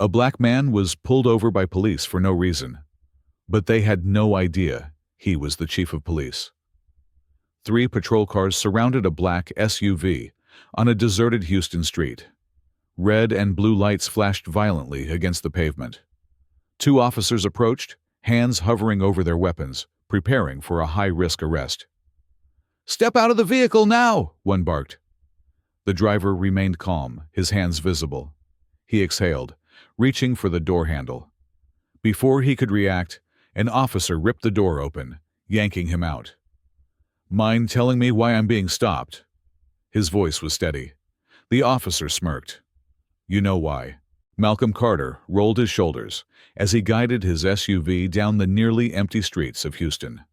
A black man was pulled over by police for no reason, but they had no idea he was the chief of police. 3 patrol cars surrounded a black SUV on a deserted Houston street. Red and blue lights flashed violently against the pavement. 2 officers approached, hands hovering over their weapons, preparing for a high-risk arrest. "Step out of the vehicle now!" one barked. The driver remained calm, his hands visible. He exhaled, reaching for the door handle. Before he could react, an officer ripped the door open, yanking him out. "Mind telling me why I'm being stopped?" His voice was steady. The officer smirked. "You know why." Malcolm Carter rolled his shoulders as he guided his SUV down the nearly empty streets of Houston.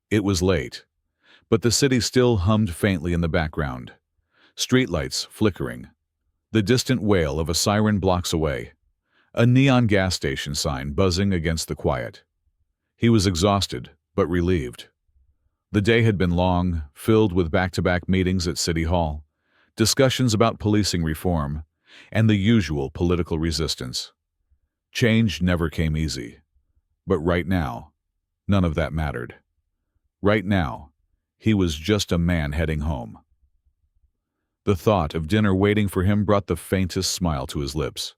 It was late, but the city still hummed faintly in the background. Streetlights flickering. The distant wail of a siren blocks away. A neon gas station sign buzzing against the quiet. He was exhausted, but relieved. The day had been long, filled with back-to-back meetings at City Hall, discussions about policing reform, and the usual political resistance. Change never came easy. But right now, none of that mattered. Right now, he was just a man heading home. The thought of dinner waiting for him brought the faintest smile to his lips.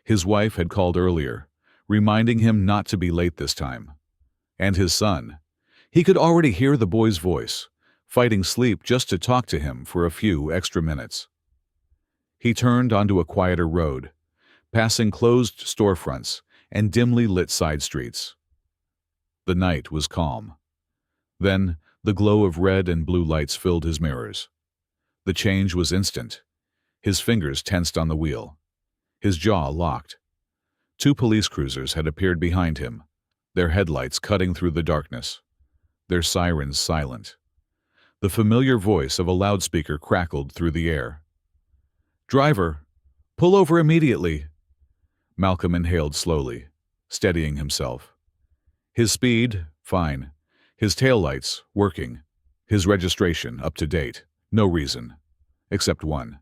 His wife had called earlier, reminding him not to be late this time. And his son. He could already hear the boy's voice, fighting sleep just to talk to him for a few extra minutes. He turned onto a quieter road, passing closed storefronts and dimly lit side streets. The night was calm. Then, the glow of red and blue lights filled his mirrors. The change was instant. His fingers tensed on the wheel. His jaw locked. 2 police cruisers had appeared behind him, their headlights cutting through the darkness, their sirens silent. The familiar voice of a loudspeaker crackled through the air. "Driver, pull over immediately." Malcolm inhaled slowly, steadying himself. His speed, fine. His taillights, working. His registration, up to date. No reason. Except one.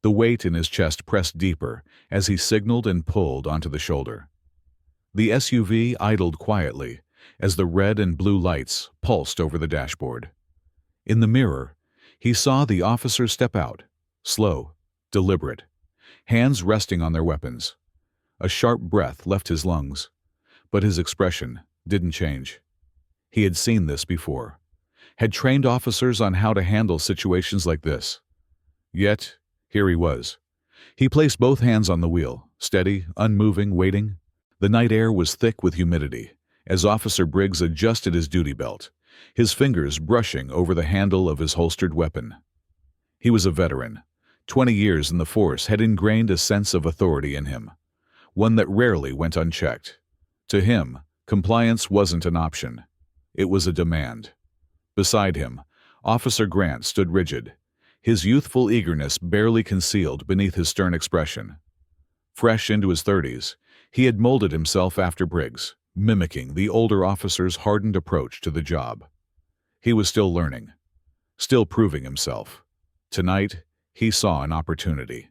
The weight in his chest pressed deeper as he signaled and pulled onto the shoulder. The SUV idled quietly as the red and blue lights pulsed over the dashboard. In the mirror, he saw the officers step out, slow, deliberate, hands resting on their weapons. A sharp breath left his lungs, but his expression didn't change. He had seen this before, had trained officers on how to handle situations like this. Yet, here he was. He placed both hands on the wheel, steady, unmoving, waiting. The night air was thick with humidity, as Officer Briggs adjusted his duty belt, his fingers brushing over the handle of his holstered weapon. He was a veteran. 20 years in the force had ingrained a sense of authority in him, one that rarely went unchecked. To him, compliance wasn't an option. It was a demand. Beside him, Officer Grant stood rigid, his youthful eagerness barely concealed beneath his stern expression. Fresh into his 30s, he had molded himself after Briggs, mimicking the older officer's hardened approach to the job. He was still learning, still proving himself. Tonight, he saw an opportunity.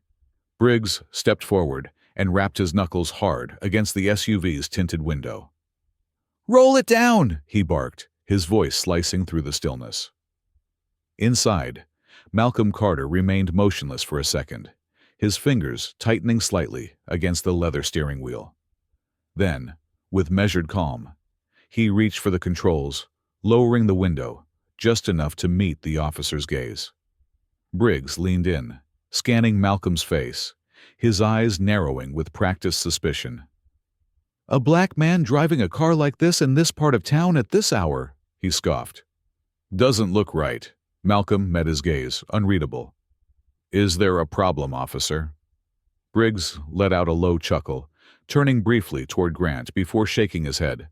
Briggs stepped forward and rapped his knuckles hard against the SUV's tinted window. "Roll it down!" he barked, his voice slicing through the stillness. Inside, Malcolm Carter remained motionless for a second, his fingers tightening slightly against the leather steering wheel. Then, with measured calm, he reached for the controls, lowering the window just enough to meet the officer's gaze. Briggs leaned in, scanning Malcolm's face, his eyes narrowing with practiced suspicion. "A black man driving a car like this in this part of town at this hour," he scoffed. "Doesn't look right." Malcolm met his gaze, unreadable. "Is there a problem, officer?" Briggs let out a low chuckle, turning briefly toward Grant before shaking his head.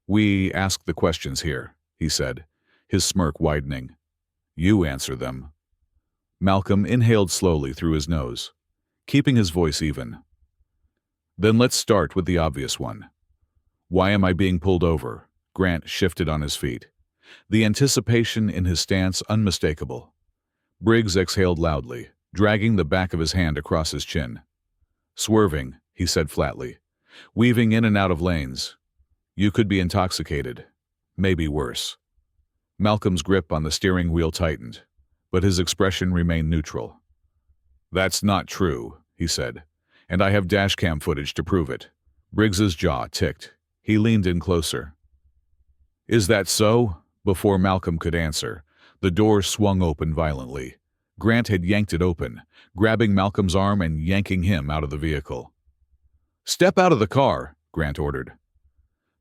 "We ask the questions here," he said, his smirk widening. "You answer them." Malcolm inhaled slowly through his nose, keeping his voice even. "Then let's start with the obvious one. Why am I being pulled over?" Grant shifted on his feet, the anticipation in his stance unmistakable. Briggs exhaled loudly, dragging the back of his hand across his chin. Swerving, he said flatly. Weaving in and out of lanes. You could be intoxicated. Maybe worse. Malcolm's grip on the steering wheel tightened, but his expression remained neutral. That's not true, he said, and I have dashcam footage to prove it. Briggs's jaw ticked. He leaned in closer. Is that so? Before Malcolm could answer, the door swung open violently. Grant had yanked it open, grabbing Malcolm's arm and yanking him out of the vehicle. Step out of the car, Grant ordered.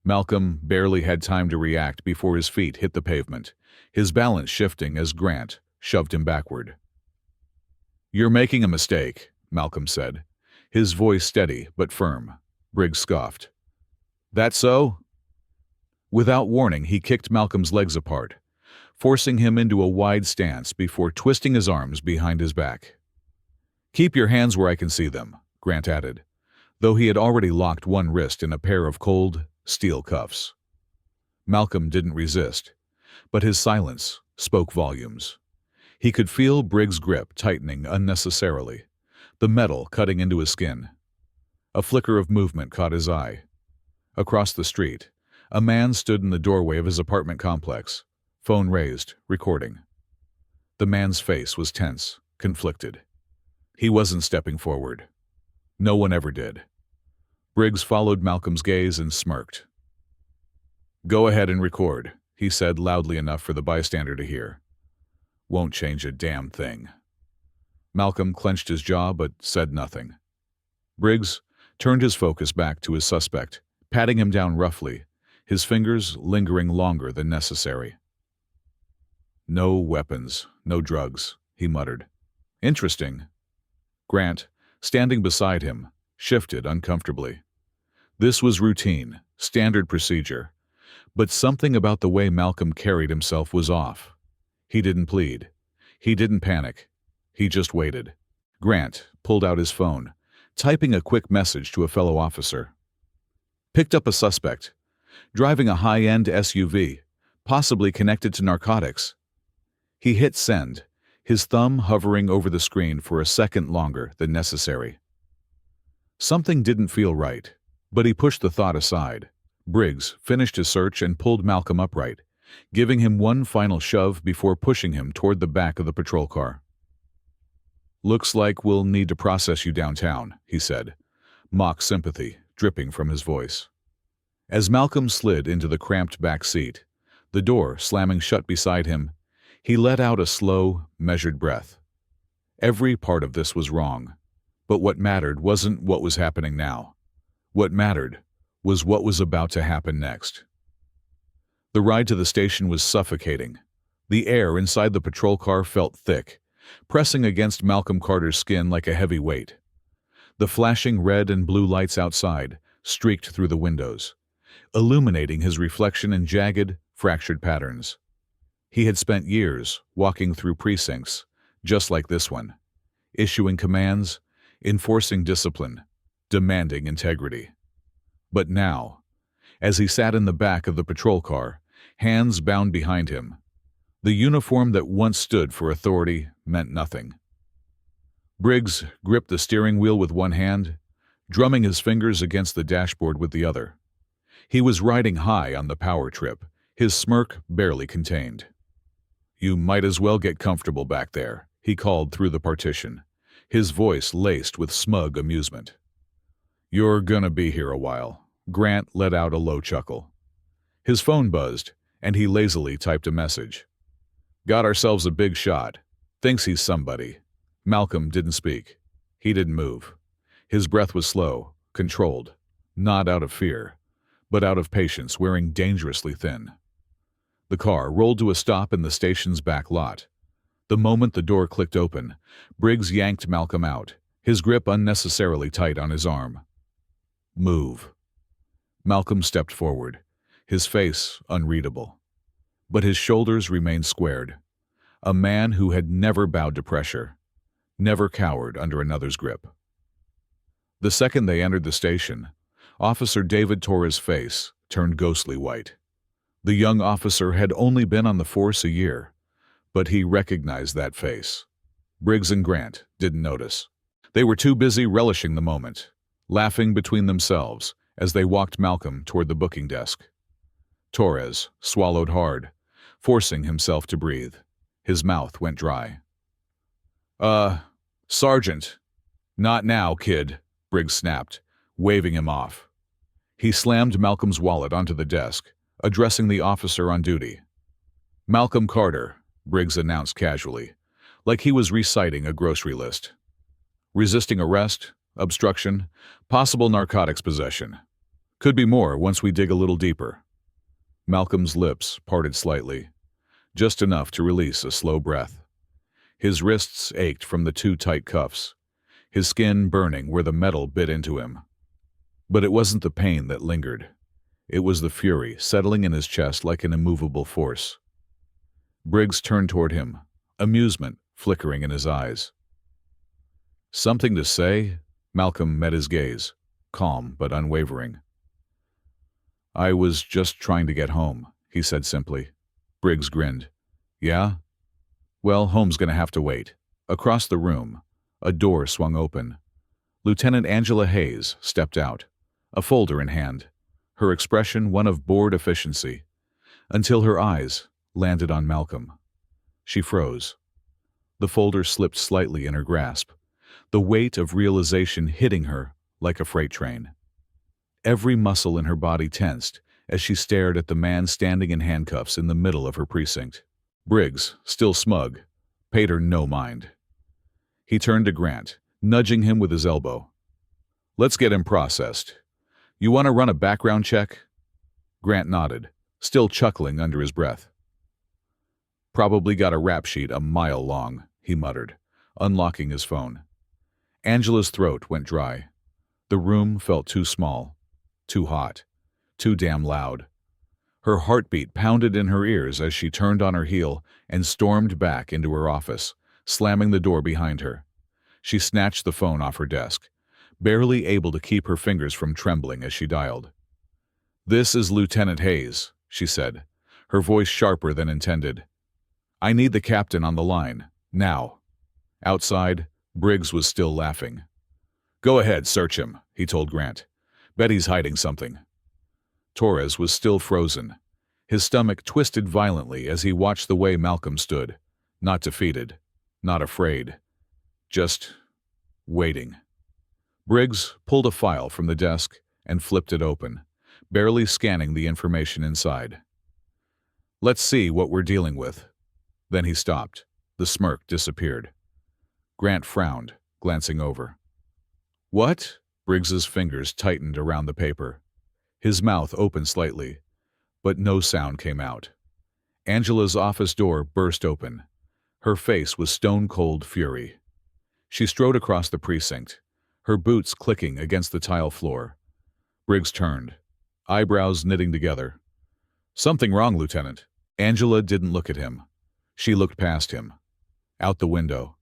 Malcolm barely had time to react before his feet hit the pavement, his balance shifting as Grant shoved him backward. You're making a mistake, Malcolm said, his voice steady but firm. Briggs scoffed. That so? Without warning, he kicked Malcolm's legs apart, forcing him into a wide stance before twisting his arms behind his back. Keep your hands where I can see them, Grant added, though he had already locked one wrist in a pair of cold, steel cuffs. Malcolm didn't resist, but his silence spoke volumes. He could feel Briggs' grip tightening unnecessarily, the metal cutting into his skin. A flicker of movement caught his eye. Across the street, a man stood in the doorway of his apartment complex, phone raised, recording. The man's face was tense, conflicted. He wasn't stepping forward. No one ever did. Briggs followed Malcolm's gaze and smirked. Go ahead and record, he said loudly enough for the bystander to hear. Won't change a damn thing. Malcolm clenched his jaw but said nothing. Briggs turned his focus back to his suspect, patting him down roughly, his fingers lingering longer than necessary. No weapons, no drugs, he muttered. Interesting. Grant, standing beside him, shifted uncomfortably. This was routine, standard procedure, but something about the way Malcolm carried himself was off. He didn't plead. He didn't panic. He just waited. Grant pulled out his phone, typing a quick message to a fellow officer. Picked up a suspect, driving a high-end SUV, possibly connected to narcotics. He hit send, his thumb hovering over the screen for a second longer than necessary. Something didn't feel right, but he pushed the thought aside. Briggs finished his search and pulled Malcolm upright, giving him one final shove before pushing him toward the back of the patrol car. Looks like we'll need to process you downtown, he said, mock sympathy dripping from his voice. As Malcolm slid into the cramped back seat, the door slamming shut beside him, he let out a slow, measured breath. Every part of this was wrong, but what mattered wasn't what was happening now. What mattered was what was about to happen next. The ride to the station was suffocating. The air inside the patrol car felt thick, pressing against Malcolm Carter's skin like a heavy weight. The flashing red and blue lights outside streaked through the windows, illuminating his reflection in jagged, fractured patterns. He had spent years walking through precincts, just like this one, issuing commands, enforcing discipline, demanding integrity. But now, as he sat in the back of the patrol car, hands bound behind him, the uniform that once stood for authority meant nothing. Briggs gripped the steering wheel with one hand, drumming his fingers against the dashboard with the other. He was riding high on the power trip, his smirk barely contained. You might as well get comfortable back there, he called through the partition, his voice laced with smug amusement. You're gonna be here a while. Grant let out a low chuckle. His phone buzzed, and he lazily typed a message. Got ourselves a big shot. Thinks he's somebody. Malcolm didn't speak. He didn't move. His breath was slow, controlled, not out of fear, but out of patience, wearing dangerously thin. The car rolled to a stop in the station's back lot. The moment the door clicked open, Briggs yanked Malcolm out, his grip unnecessarily tight on his arm. Move. Malcolm stepped forward, his face unreadable. But his shoulders remained squared. A man who had never bowed to pressure, never cowered under another's grip. The second they entered the station, Officer David Torres' face turned ghostly white. The young officer had only been on the force a year, but he recognized that face. Briggs and Grant didn't notice. They were too busy relishing the moment. laughing between themselves as they walked Malcolm toward the booking desk. Torres swallowed hard, forcing himself to breathe. His mouth went dry. Sergeant. Not now, kid, Briggs snapped, waving him off. He slammed Malcolm's wallet onto the desk, addressing the officer on duty. Malcolm Carter, Briggs announced casually, like he was reciting a grocery list. Resisting arrest, obstruction, possible narcotics possession. Could be more once we dig a little deeper. Malcolm's lips parted slightly, just enough to release a slow breath. His wrists ached from the too tight cuffs, his skin burning where the metal bit into him. But it wasn't the pain that lingered. It was the fury settling in his chest like an immovable force. Briggs turned toward him, amusement flickering in his eyes. Something to say? Malcolm met his gaze, calm but unwavering. I was just trying to get home, he said simply. Briggs grinned. Yeah? Well, home's gonna have to wait. Across the room, a door swung open. Lieutenant Angela Hayes stepped out, a folder in hand, her expression one of bored efficiency, until her eyes landed on Malcolm. She froze. The folder slipped slightly in her grasp, the weight of realization hitting her like a freight train. Every muscle in her body tensed as she stared at the man standing in handcuffs in the middle of her precinct. Briggs, still smug, paid her no mind. He turned to Grant, nudging him with his elbow. Let's get him processed. You want to run a background check? Grant nodded, still chuckling under his breath. Probably got a rap sheet a mile long, he muttered, unlocking his phone. Angela's throat went dry. The room felt too small, too hot, too damn loud. Her heartbeat pounded in her ears as she turned on her heel and stormed back into her office, slamming the door behind her. She snatched the phone off her desk, barely able to keep her fingers from trembling as she dialed. This is Lieutenant Hayes, she said, her voice sharper than intended. I need the captain on the line, now. Outside, Briggs was still laughing. Go ahead, search him, he told Grant. Bet he's hiding something. Torres was still frozen. His stomach twisted violently as he watched the way Malcolm stood, not defeated, not afraid, just waiting. Briggs pulled a file from the desk and flipped it open, barely scanning the information inside. Let's see what we're dealing with. Then he stopped. The smirk disappeared. Grant frowned, glancing over. What? Briggs's fingers tightened around the paper. His mouth opened slightly, but no sound came out. Angela's office door burst open. Her face was stone-cold fury. She strode across the precinct, her boots clicking against the tile floor. Briggs turned, eyebrows knitting together. Something wrong, Lieutenant. Angela didn't look at him. She looked past him, out the window,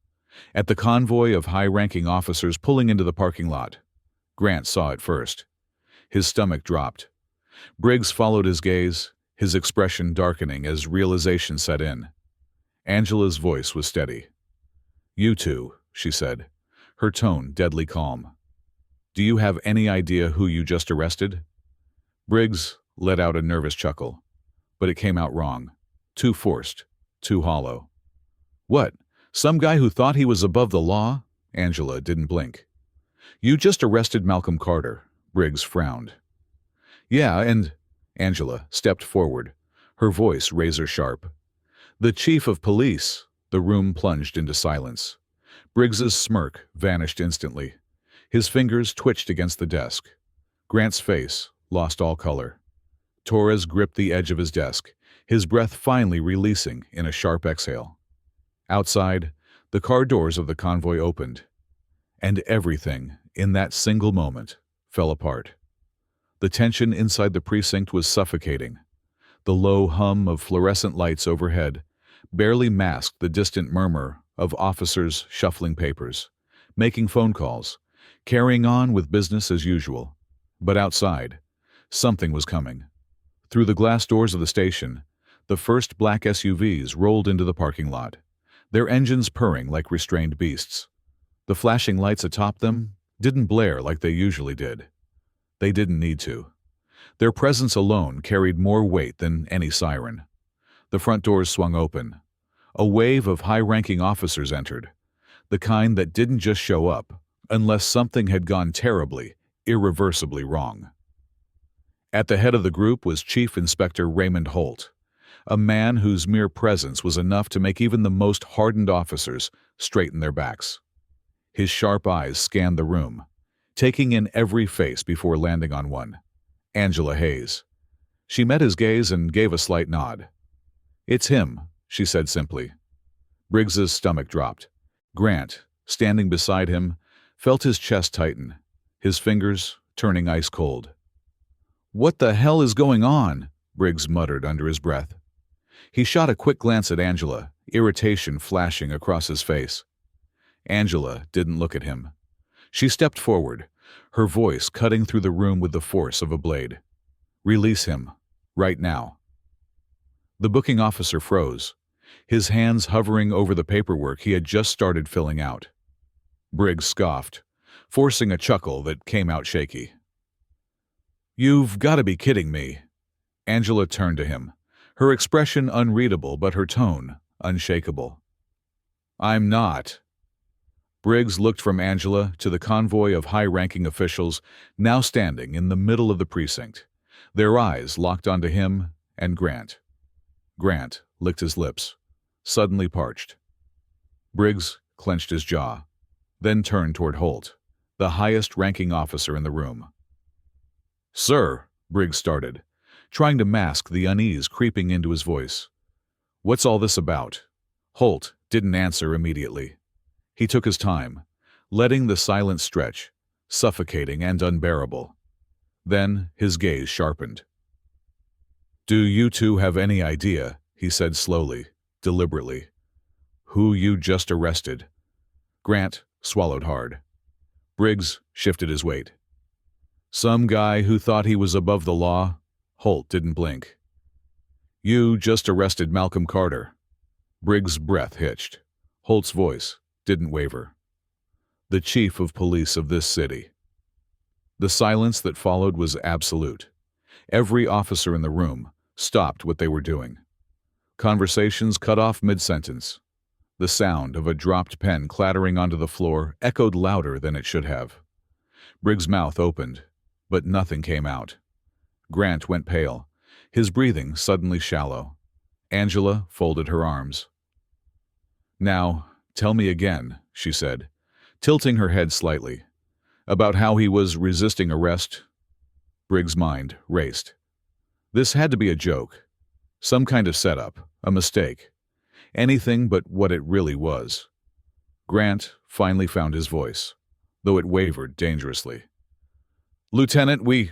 at the convoy of high-ranking officers pulling into the parking lot. Grant saw it first. His stomach dropped. Briggs followed his gaze, his expression darkening as realization set in. Angela's voice was steady. You two, she said, her tone deadly calm. Do you have any idea who you just arrested? Briggs let out a nervous chuckle, but it came out wrong. Too forced, too hollow. What, some guy who thought he was above the law? Angela didn't blink. You just arrested Malcolm Carter. Briggs frowned. Yeah, and Angela stepped forward, her voice razor-sharp. The chief of police. The room plunged into silence. Briggs's smirk vanished instantly. His fingers twitched against the desk. Grant's face lost all color. Torres gripped the edge of his desk, his breath finally releasing in a sharp exhale. Outside, the car doors of the convoy opened, and everything, in that single moment, fell apart. The tension inside the precinct was suffocating. The low hum of fluorescent lights overhead barely masked the distant murmur of officers shuffling papers, making phone calls, carrying on with business as usual. But outside, something was coming. Through the glass doors of the station, the first black SUVs rolled into the parking lot, their engines purring like restrained beasts. The flashing lights atop them didn't blare like they usually did. They didn't need to. Their presence alone carried more weight than any siren. The front doors swung open. A wave of high-ranking officers entered, the kind that didn't just show up unless something had gone terribly, irreversibly wrong. At the head of the group was Chief Inspector Raymond Holt, a man whose mere presence was enough to make even the most hardened officers straighten their backs. His sharp eyes scanned the room, taking in every face before landing on one. Angela Hayes. She met his gaze and gave a slight nod. "It's him," she said simply. Briggs's stomach dropped. Grant, standing beside him, felt his chest tighten, his fingers turning ice cold. "What the hell is going on?" Briggs muttered under his breath. He shot a quick glance at Angela, irritation flashing across his face. Angela didn't look at him. She stepped forward, her voice cutting through the room with the force of a blade. "Release him, right now." The booking officer froze, his hands hovering over the paperwork he had just started filling out. Briggs scoffed, forcing a chuckle that came out shaky. "You've got to be kidding me." Angela turned to him, her expression unreadable but her tone unshakable. "I'm not." Briggs looked from Angela to the convoy of high-ranking officials now standing in the middle of the precinct, their eyes locked onto him and Grant. Grant licked his lips, suddenly parched. Briggs clenched his jaw, then turned toward Holt, the highest-ranking officer in the room. "Sir," Briggs started, trying to mask the unease creeping into his voice. "What's all this about?" Holt didn't answer immediately. He took his time, letting the silence stretch, suffocating and unbearable. Then his gaze sharpened. "Do you two have any idea," he said slowly, deliberately, "who you just arrested?" Grant swallowed hard. Briggs shifted his weight. "Some guy who thought he was above the law?" Holt didn't blink. "You just arrested Malcolm Carter." Briggs' breath hitched. Holt's voice didn't waver. "The chief of police of this city." The silence that followed was absolute. Every officer in the room stopped what they were doing. Conversations cut off mid-sentence. The sound of a dropped pen clattering onto the floor echoed louder than it should have. Briggs' mouth opened, but nothing came out. Grant went pale, his breathing suddenly shallow. Angela folded her arms. "Now, tell me again," she said, tilting her head slightly, "about how he was resisting arrest." Briggs' mind raced. This had to be a joke, some kind of setup, a mistake, anything but what it really was. Grant finally found his voice, though it wavered dangerously. "Lieutenant, we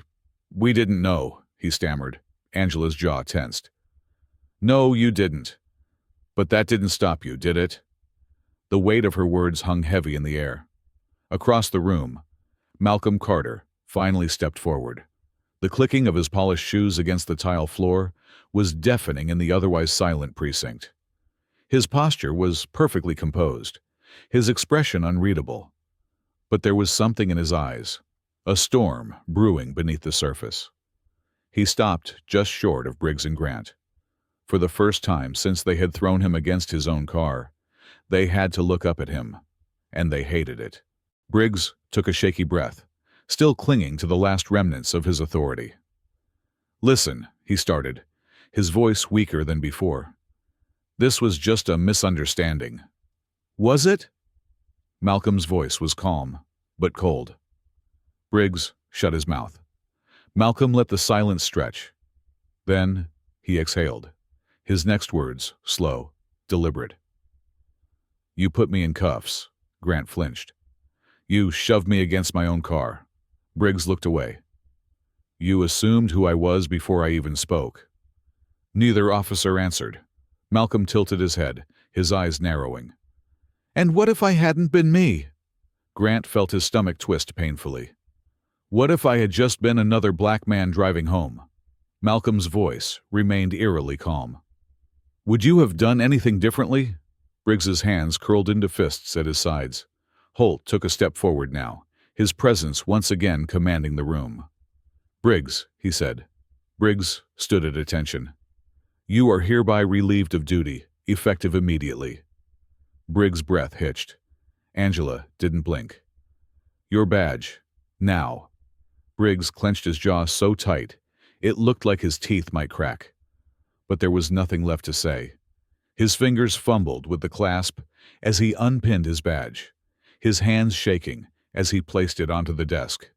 didn't know," he stammered. Angela's jaw tensed. "No, you didn't. But that didn't stop you, did it?" The weight of her words hung heavy in the air. Across the room, Malcolm Carter finally stepped forward. The clicking of his polished shoes against the tile floor was deafening in the otherwise silent precinct. His posture was perfectly composed, his expression unreadable. But there was something in his eyes, a storm brewing beneath the surface. He stopped just short of Briggs and Grant. For the first time since they had thrown him against his own car, they had to look up at him, and they hated it. Briggs took a shaky breath, still clinging to the last remnants of his authority. "Listen," he started, his voice weaker than before. "This was just a misunderstanding." "Was it?" Malcolm's voice was calm, but cold. Briggs shut his mouth. Malcolm let the silence stretch. Then he exhaled, his next words slow, deliberate. "You put me in cuffs." Grant flinched. "You shoved me against my own car." Briggs looked away. "You assumed who I was before I even spoke." Neither officer answered. Malcolm tilted his head, his eyes narrowing. "And what if I hadn't been me?" Grant felt his stomach twist painfully. "What if I had just been another black man driving home?" Malcolm's voice remained eerily calm. "Would you have done anything differently?" Briggs's hands curled into fists at his sides. Holt took a step forward now, his presence once again commanding the room. "Briggs," he said. Briggs stood at attention. "You are hereby relieved of duty, effective immediately." Briggs' breath hitched. Angela didn't blink. "Your badge. Now." Briggs clenched his jaw so tight, it looked like his teeth might crack. But there was nothing left to say. His fingers fumbled with the clasp as he unpinned his badge, his hands shaking as he placed it onto the desk.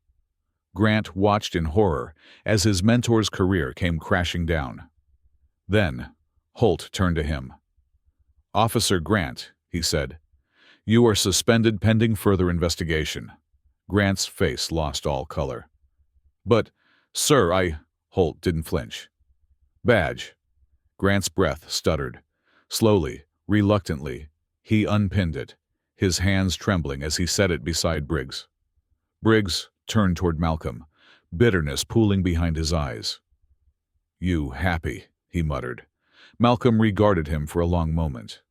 Grant watched in horror as his mentor's career came crashing down. Then, Holt turned to him. "Officer Grant," he said, "you are suspended pending further investigation." Grant's face lost all color. "But, sir, Holt didn't flinch. "Badge." Grant's breath stuttered. Slowly, reluctantly, he unpinned it, his hands trembling as he set it beside Briggs. Briggs turned toward Malcolm, bitterness pooling behind his eyes. "You happy," he muttered. Malcolm regarded him for a long moment.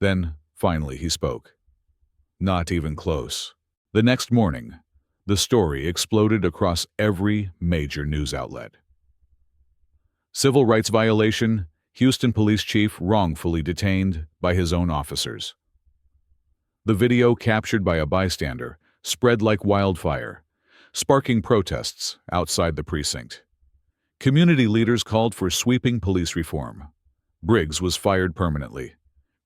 Then, finally, he spoke. "Not even close." The next morning, the story exploded across every major news outlet. Civil rights violation, Houston police chief wrongfully detained by his own officers. The video, captured by a bystander, spread like wildfire, sparking protests outside the precinct. Community leaders called for sweeping police reform. Briggs was fired permanently.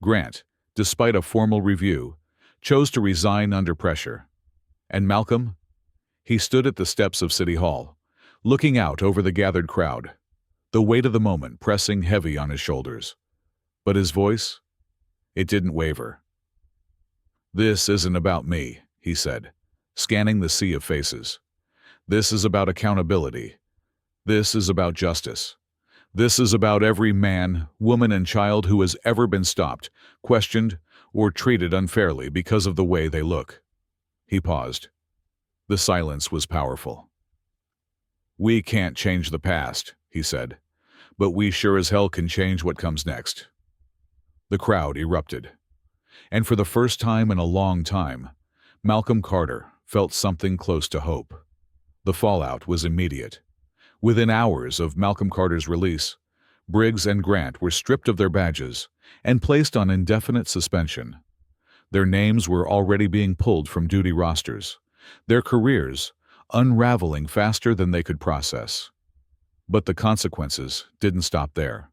Grant, despite a formal review, chose to resign under pressure. And Malcolm? He stood at the steps of City Hall, looking out over the gathered crowd, the weight of the moment pressing heavy on his shoulders. But his voice? It didn't waver. "This isn't about me," he said, scanning the sea of faces. "This is about accountability. This is about justice. This is about every man, woman, and child who has ever been stopped, questioned, or treated unfairly because of the way they look." He paused. The silence was powerful. "We can't change the past," he said, "but we sure as hell can change what comes next." The crowd erupted. And for the first time in a long time, Malcolm Carter felt something close to hope. The fallout was immediate. Within hours of Malcolm Carter's release, Briggs and Grant were stripped of their badges and placed on indefinite suspension. Their names were already being pulled from duty rosters, their careers unraveling faster than they could process. But the consequences didn't stop there.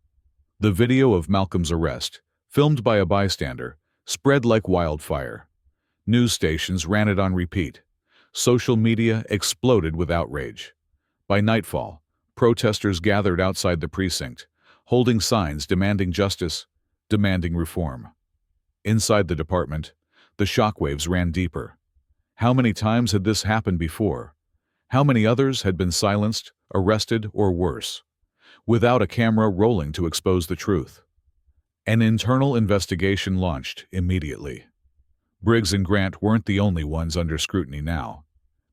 The video of Malcolm's arrest, filmed by a bystander, spread like wildfire. News stations ran it on repeat. Social media exploded with outrage. By nightfall, protesters gathered outside the precinct, holding signs demanding justice, demanding reform. Inside the department, the shockwaves ran deeper. How many times had this happened before? How many others had been silenced, arrested, or worse, without a camera rolling to expose the truth? An internal investigation launched immediately. Briggs and Grant weren't the only ones under scrutiny now.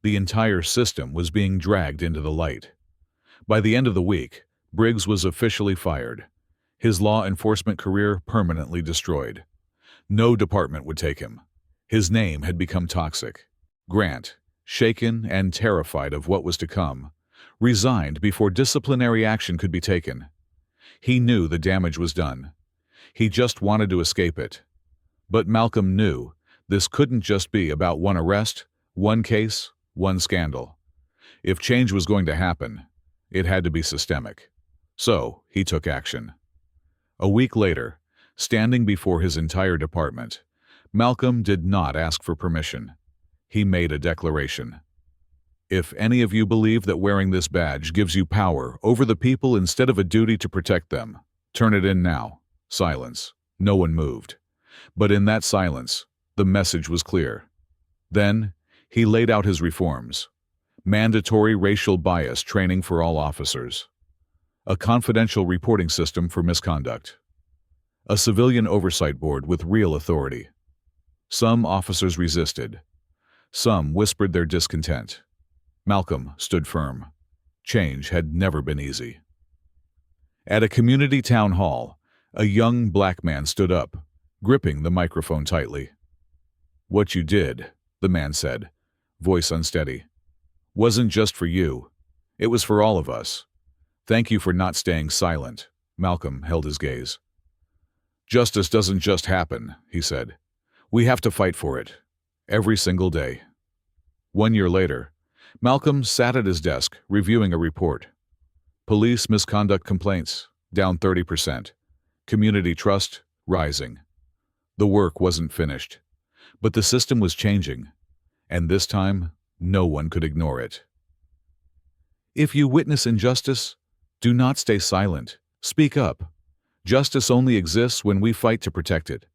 The entire system was being dragged into the light. By the end of the week, Briggs was officially fired, his law enforcement career permanently destroyed. No department would take him. His name had become toxic. Grant, shaken and terrified of what was to come, resigned before disciplinary action could be taken. He knew the damage was done. He just wanted to escape it. But Malcolm knew this couldn't just be about one arrest, one case, one scandal. If change was going to happen, it had to be systemic. So he took action. A week later, standing before his entire department, Malcolm did not ask for permission. He made a declaration. "If any of you believe that wearing this badge gives you power over the people instead of a duty to protect them, turn it in now." Silence. No one moved. But in that silence, the message was clear. Then, he laid out his reforms. Mandatory racial bias training for all officers. A confidential reporting system for misconduct. A civilian oversight board with real authority. Some officers resisted. Some whispered their discontent. Malcolm stood firm. Change had never been easy. At a community town hall, a young black man stood up, gripping the microphone tightly. "What you did," the man said, voice unsteady. Wasn't just for you. It was for all of us. Thank you for not staying silent. Malcolm held his gaze. Justice doesn't just happen, he said. We have to fight for it. Every single day. 1 year later, Malcolm sat at his desk, reviewing a report. Police misconduct complaints, down 30%. Community trust, rising. The work wasn't finished. But the system was changing. And this time, no one could ignore it. If you witness injustice, do not stay silent. Speak up. Justice only exists when we fight to protect it.